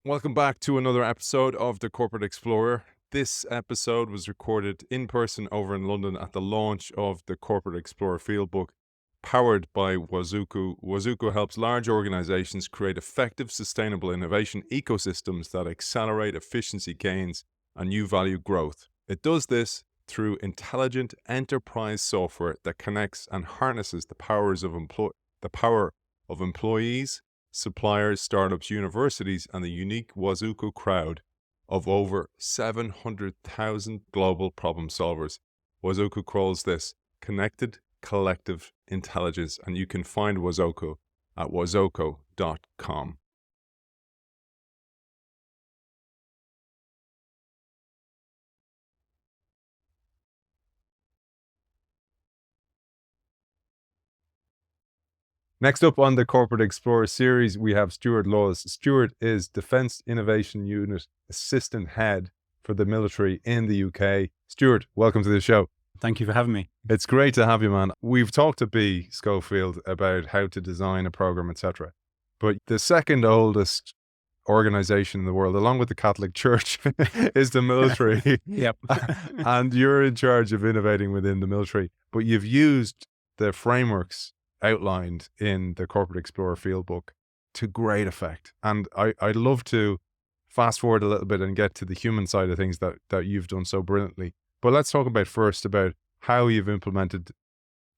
Welcome back to another episode of The Corporate Explorer. This episode was recorded in person over in London at the launch of the Corporate Explorer Fieldbook, powered by Wazoku. Wazoku helps large organizations create effective, sustainable innovation ecosystems that accelerate efficiency gains and new value growth. It does this through intelligent enterprise software that connects and harnesses the power of employees, suppliers, startups, universities, and the unique Wazoku crowd of over 700,000 global problem solvers. Wazoku calls this connected collective intelligence, and you can find Wazoku at wazoku.com. Next up on the Corporate Explorer series, we have Stuart Laws. Stuart is Defence Innovation Unit Assistant Head for the military in the UK. Stuart, welcome to the show. Thank you for having me. It's great to have you, man. We've talked to B. Schofield about how to design a program, etc. But the second oldest organization in the world, along with the Catholic Church, is the military. Yep. And you're in charge of innovating within the military. But you've used the frameworks outlined in the Corporate Explorer Fieldbook to great effect. And I'd love to fast forward a little bit and get to the human side of things that you've done so brilliantly. But let's talk first about how you've implemented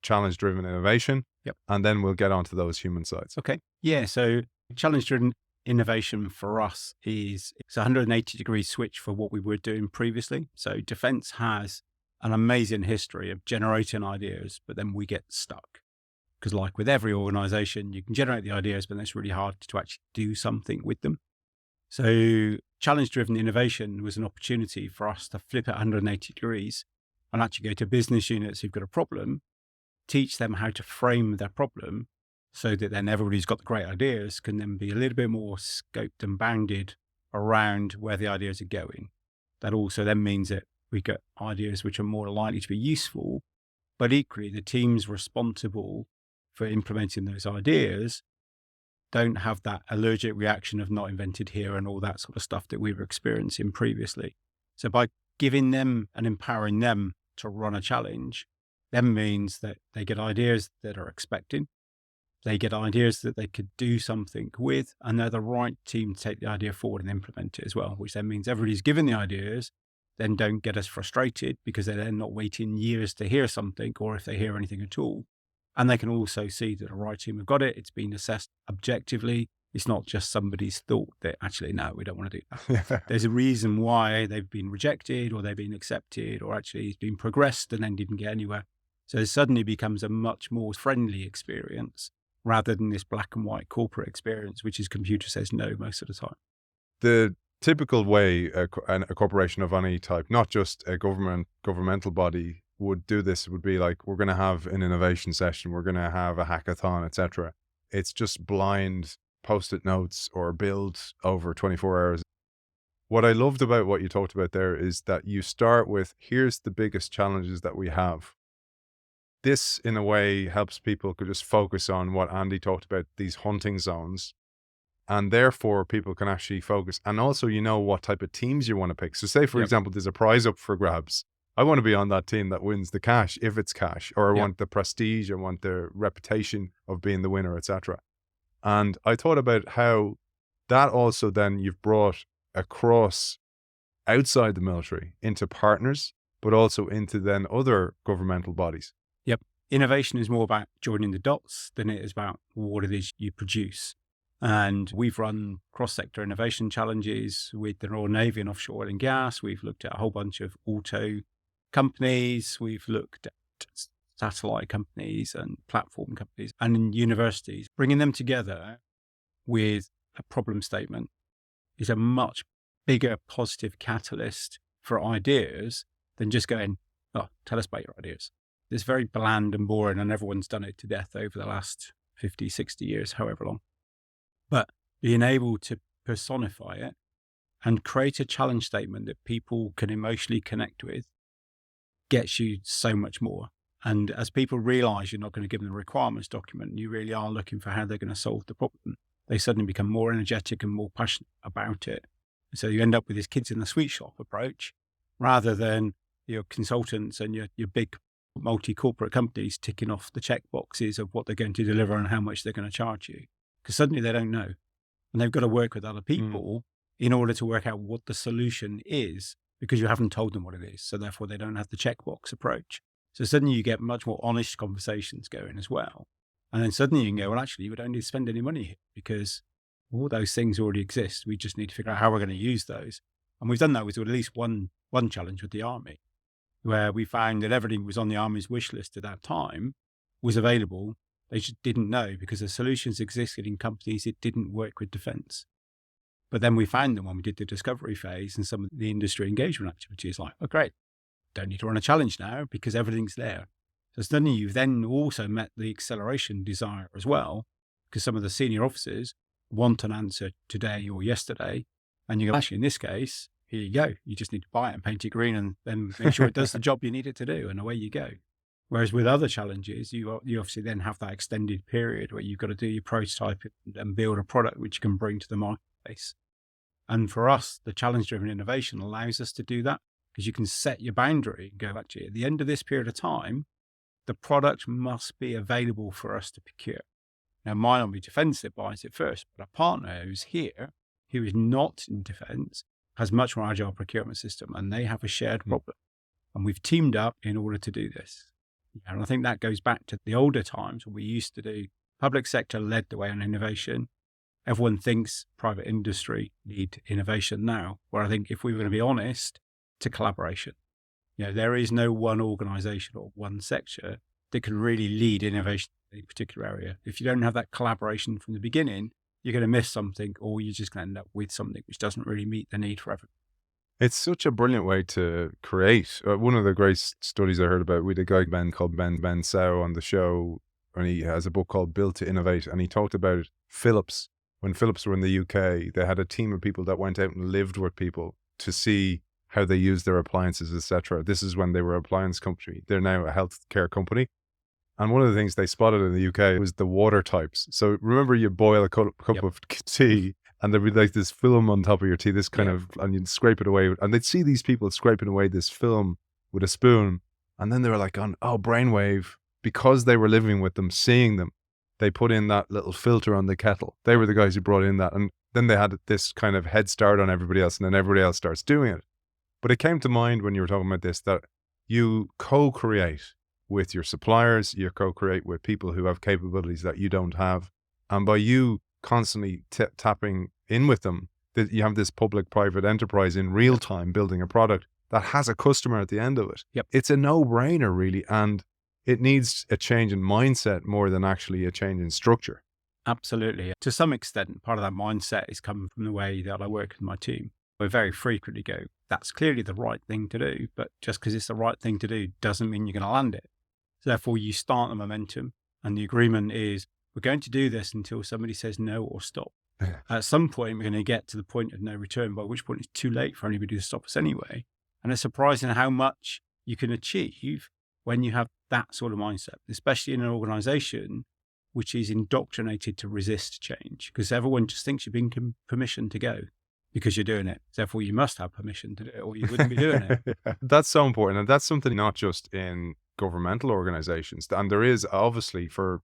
challenge-driven innovation. Yep. And then we'll get onto those human sides. Okay. Yeah. So challenge-driven innovation for us is it's a 180-degree switch for what we were doing previously. So defense has an amazing history of generating ideas, but then we get stuck. Because like with every organization, you can generate the ideas, but then it's really hard to actually do something with them. So challenge-driven innovation was an opportunity for us to flip it 180 degrees and actually go to business units who've got a problem, teach them how to frame their problem so that then everybody who's got the great ideas can then be a little bit more scoped and bounded around where the ideas are going. That also then means that we get ideas which are more likely to be useful, but equally the teams responsible for implementing those ideas don't have that allergic reaction of not invented here and all that sort of stuff that we were experiencing previously. So by giving them and empowering them to run a challenge, then means that they get ideas that are expecting, they get ideas that they could do something with, and they're the right team to take the idea forward and implement it as well, which then means everybody's given the ideas, then don't get us frustrated because they're then not waiting years to hear something, or if they hear anything at all. And they can also see that the right team have got it. It's been assessed objectively. It's not just somebody's thought that actually, no, we don't want to do that. There's a reason why they've been rejected or they've been accepted or actually it's been progressed and then didn't get anywhere. So it suddenly becomes a much more friendly experience rather than this black and white corporate experience, which is computer says no most of the time. The typical way a corporation of any type, not just a governmental body, would do this would be like, we're going to have an innovation session, we're going to have a hackathon, etc. It's just blind post-it notes or build over 24 hours. What I loved about what you talked about there is that you start with, here's the biggest challenges that we have. This, in a way, helps people could just focus on what Andy talked about, these hunting zones. And therefore, people can actually focus. And also, you know what type of teams you want to pick. So say, for example, there's a prize up for grabs. I want to be on that team that wins the cash, if it's cash, or I want the prestige, I want the reputation of being the winner, etc. And I thought about how that also then you've brought across outside the military into partners, but also into then other governmental bodies. Yep. Innovation is more about joining the dots than it is about what it is you produce. And we've run cross-sector innovation challenges with the Royal Navy and offshore oil and gas. We've looked at a whole bunch of auto companies. We've looked at satellite companies and platform companies and in universities. Bringing them together with a problem statement is a much bigger positive catalyst for ideas than just going, oh, tell us about your ideas. It's very bland and boring and everyone's done it to death over the last 50, 60 years, however long. But being able to personify it and create a challenge statement that people can emotionally connect with gets you so much more. And as people realize you're not going to give them a requirements document, you really are looking for how they're going to solve the problem. they suddenly become more energetic and more passionate about it. So you end up with this kids in the sweet shop approach rather than your consultants and your big multi-corporate companies ticking off the check boxes of what they're going to deliver and how much they're going to charge you. Because suddenly they don't know. And they've got to work with other people in order to work out what the solution is, because you haven't told them what it is. So therefore they don't have the checkbox approach. So suddenly you get much more honest conversations going as well. And then suddenly you can go, well, actually, we don't need to spend any money here because all those things already exist. We just need to figure out how we're going to use those. And we've done that with at least one challenge with the army, where we found that everything was on the army's wish list at that time was available. They just didn't know because the solutions existed in companies it didn't work with defense. But then we found them when we did the discovery phase and some of the industry engagement activities, like, oh, great, don't need to run a challenge now because everything's there. So suddenly you've then also met the acceleration desire as well, because some of the senior officers want an answer today or yesterday. And you go, actually, in this case, here you go. You just need to buy it and paint it green and then make sure it does the job you need it to do. And away you go. Whereas with other challenges, you obviously then have that extended period where you've got to do your prototype and build a product which you can bring to the marketplace. And for us, the challenge-driven innovation allows us to do that because you can set your boundary and go, actually, at the end of this period of time, the product must be available for us to procure. Now, mine will be defense that buys it first, but a partner who's here, who is not in defense, has much more agile procurement system and they have a shared problem. And we've teamed up in order to do this. And I think that goes back to the older times when we used to do public sector led the way on innovation. Everyone thinks private industry need innovation now, where I think if we were going to be honest, it's a collaboration. There is no one organization or one sector that can really lead innovation in a particular area. If you don't have that collaboration from the beginning, you're going to miss something or you're just going to end up with something which doesn't really meet the need for everyone. It's such a brilliant way to create. One of the great studies I heard about, we had a guy called Ben Sow on the show, and he has a book called Built to Innovate, and he talked about Philips. When Philips were in the UK, they had a team of people that went out and lived with people to see how they use their appliances, etc. This is when they were an appliance company. They're now a healthcare company. And one of the things they spotted in the UK was the water types. So remember you boil a cup of tea and there'd be like this film on top of your tea, this kind of, and you'd scrape it away. And they'd see these people scraping away this film with a spoon. And then they were like, brainwave, because they were living with them, seeing them, they put in that little filter on the kettle. They were the guys who brought in that. And then they had this kind of head start on everybody else, and then everybody else starts doing it. But it came to mind when you were talking about this, that you co-create with your suppliers, you co-create with people who have capabilities that you don't have. And by you constantly tapping in with them, that you have this public-private enterprise in real time building a product that has a customer at the end of it. Yep. It's a no-brainer, really. And it needs a change in mindset more than actually a change in structure. Absolutely. To some extent, part of that mindset is coming from the way that I work with my team. We very frequently go, that's clearly the right thing to do, but just because it's the right thing to do doesn't mean you're going to land it. So therefore, you start the momentum, and the agreement is we're going to do this until somebody says no or stop. At some point, we're going to get to the point of no return, by which point it's too late for anybody to stop us anyway. And it's surprising how much you can achieve when you have that sort of mindset, especially in an organization which is indoctrinated to resist change, because everyone just thinks you're being permission to go because you're doing it. Therefore, you must have permission to do it or you wouldn't be doing it. That's so important. And that's something not just in governmental organizations. And there is obviously, for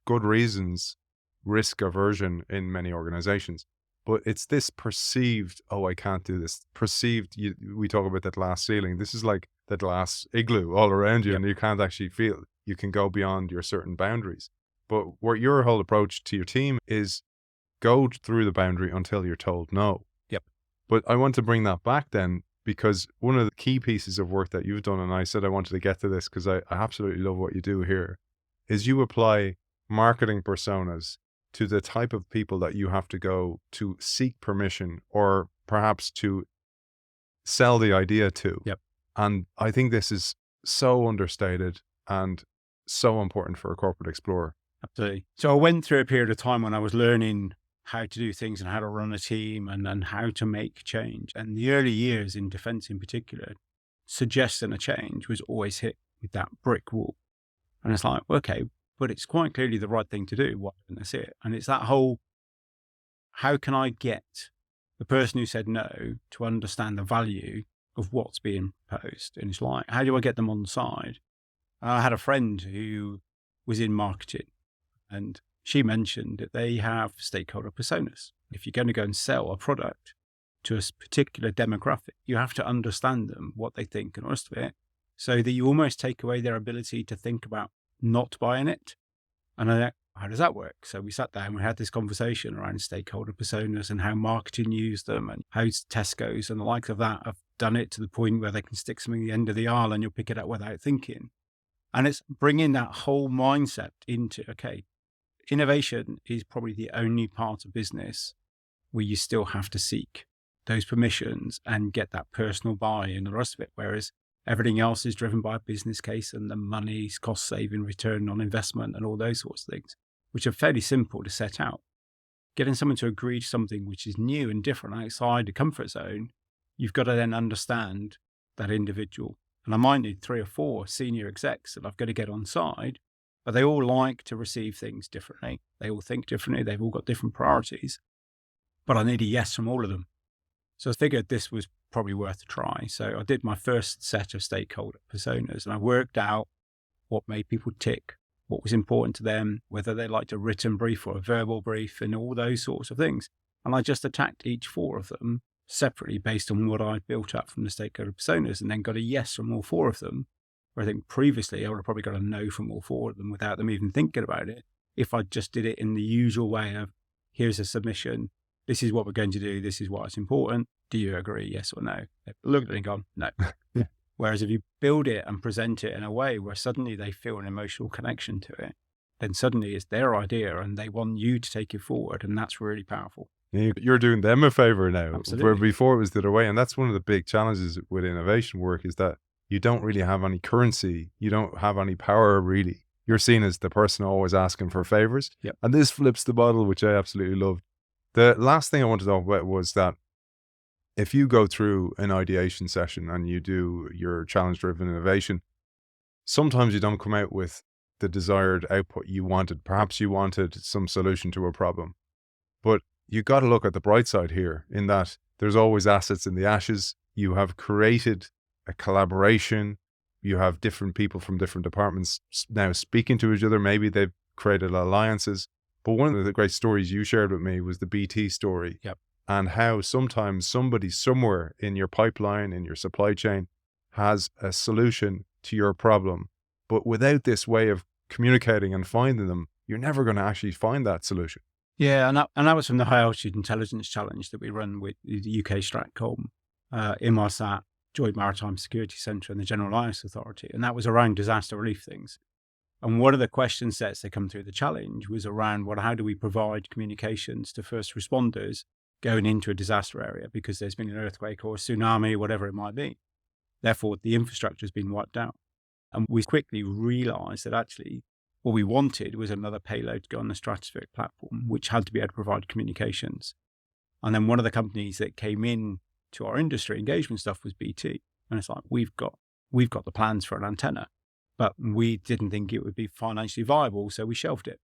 good reasons, risk aversion in many organizations. But it's this perceived, I can't do this. Perceived, we talk about that glass ceiling. This is like the glass igloo all around you, and you can't actually feel. You can go beyond your certain boundaries. But what your whole approach to your team is go through the boundary until you're told no. Yep. But I want to bring that back then, because one of the key pieces of work that you've done, and I said I wanted to get to this because I absolutely love what you do here, is you apply marketing personas to the type of people that you have to go to seek permission or perhaps to sell the idea to. Yep. And I think this is so understated and so important for a corporate explorer. Absolutely. So I went through a period of time when I was learning how to do things and how to run a team and how to make change. And the early years in defense in particular, suggesting a change was always hit with that brick wall. And it's like, okay, but it's quite clearly the right thing to do. Why didn't I see it? And it's that whole how can I get the person who said no to understand the value of what's being proposed? And it's like, how do I get them on side? I had a friend who was in marketing, and she mentioned that they have stakeholder personas. If you're going to go and sell a product to a particular demographic, you have to understand them, what they think and the rest of it, so that you almost take away their ability to think about not buying it. And I, how does that work? So we sat down, we had this conversation around stakeholder personas and how marketing use them, and how Tesco's and the likes of that have done it to the point where they can stick something at the end of the aisle and you'll pick it up without thinking. And it's bringing that whole mindset into, okay, innovation is probably the only part of business where you still have to seek those permissions and get that personal buy-in and the rest of it. Whereas everything else is driven by a business case and the money's cost saving, return on investment and all those sorts of things, which are fairly simple to set out. Getting someone to agree to something which is new and different outside the comfort zone, you've got to then understand that individual. And I might need 3 or 4 senior execs that I've got to get on side, but they all like to receive things differently. They all think differently. They've all got different priorities, but I need a yes from all of them. So I figured this was probably worth a try. So I did my first set of stakeholder personas, and I worked out what made people tick, what was important to them, whether they liked a written brief or a verbal brief, and all those sorts of things. And I just attacked each 4 of them separately based on what I'd built up from the stakeholder personas, and then got a yes from all 4 of them. Where I think previously I would have probably got a no from all 4 of them without them even thinking about it, if I just did it in the usual way of, here's a submission, this is what we're going to do, this is what's important, do you agree, yes or no? They've looked at it and gone, no. Yeah. Whereas if you build it and present it in a way where suddenly they feel an emotional connection to it, then suddenly it's their idea and they want you to take it forward, and that's really powerful. You're doing them a favor now. Absolutely. Where before it was the other way. And that's one of the big challenges with innovation work, is that you don't really have any currency. You don't have any power, really. You're seen as the person always asking for favors. Yep. And this flips the model, which I absolutely loved. The last thing I wanted to talk about was that if you go through an ideation session and you do your challenge-driven innovation, sometimes you don't come out with the desired output you wanted. Perhaps you wanted some solution to a problem. But you got to look at the bright side here, in that there's always assets in the ashes. You have created a collaboration. You have different people from different departments now speaking to each other. Maybe they've created alliances. But one of the great stories you shared with me was the BT story. Yep. And how sometimes somebody somewhere in your pipeline, in your supply chain, has a solution to your problem. But without this way of communicating and finding them, you're never going to actually find that solution. Yeah, and that was from the High Altitude Intelligence Challenge that we run with the UK Stratcom, Inmarsat, Joint Maritime Security Centre and the General Alliance Authority. And that was around disaster relief things. And one of the question sets that come through the challenge was around, how do we provide communications to first responders going into a disaster area because there's been an earthquake or a tsunami, whatever it might be. Therefore, the infrastructure has been wiped out. And we quickly realized that actually what we wanted was another payload to go on the stratospheric platform, which had to be able to provide communications. And then one of the companies that came in to our industry engagement stuff was BT. And it's like, we've got the plans for an antenna, but we didn't think it would be financially viable, so we shelved it.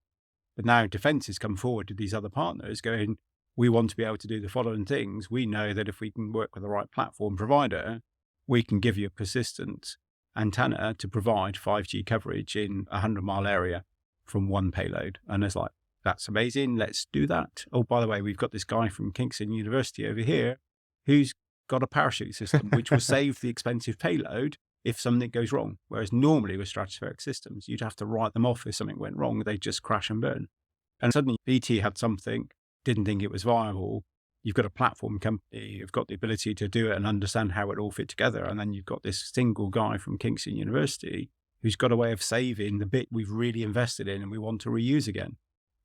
But now Defence has come forward to these other partners going, we want to be able to do the following things. We know that if we can work with the right platform provider, we can give you a persistent antenna to provide 5G coverage in a 100-mile area from one payload. And it's like, that's amazing. Let's do that. Oh, by the way, we've got this guy from Kingston University over here who's got a parachute system, which will save the expensive payload if something goes wrong. Whereas normally with stratospheric systems, you'd have to write them off if something went wrong. They'd just crash and burn. And suddenly BT had something, didn't think it was viable. You've got a platform company, you've got the ability to do it and understand how it all fit together. And then you've got this single guy from Kingston University who's got a way of saving the bit we've really invested in and we want to reuse again.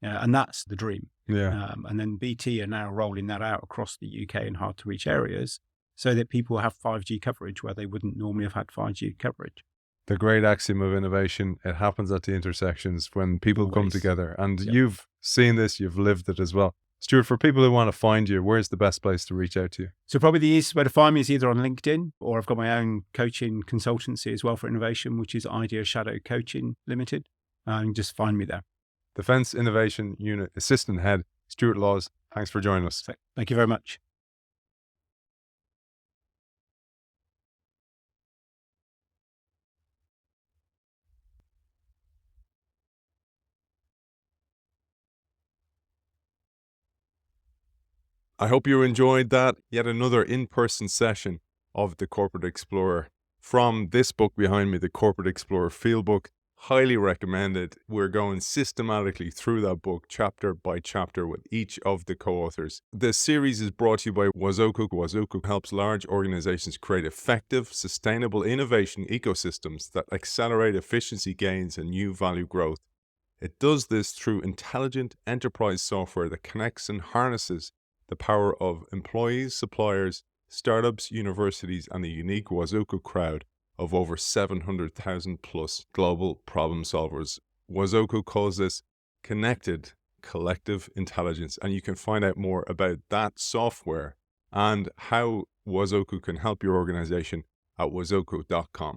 And that's the dream. Yeah. And then BT are now rolling that out across the UK in hard to reach areas so that people have 5G coverage where they wouldn't normally have had 5G coverage. The great axiom of innovation, it happens at the intersections when people come together. And you've seen this, you've lived it as well. Stuart, for people who want to find you, where's the best place to reach out to you? So probably the easiest way to find me is either on LinkedIn, or I've got my own coaching consultancy as well for innovation, which is Idea Shadow Coaching Limited. And just find me there. Defence Innovation Unit Assistant Head, Stuart Laws, Thanks for joining us. So, thank you very much. I hope you enjoyed that. Yet another in-person session of the Corporate Explorer from this book behind me, the Corporate Explorer Field Book. Highly recommended. We're going systematically through that book, chapter by chapter, with each of the co-authors. This series is brought to you by Wazoku. Wazoku helps large organizations create effective, sustainable innovation ecosystems that accelerate efficiency gains and new value growth. It does this through intelligent enterprise software that connects and harnesses the power of employees, suppliers, startups, universities, and the unique Wazoku crowd of over 700,000 plus global problem solvers. Wazoku calls this connected collective intelligence, and you can find out more about that software and how Wazoku can help your organization at wazoku.com.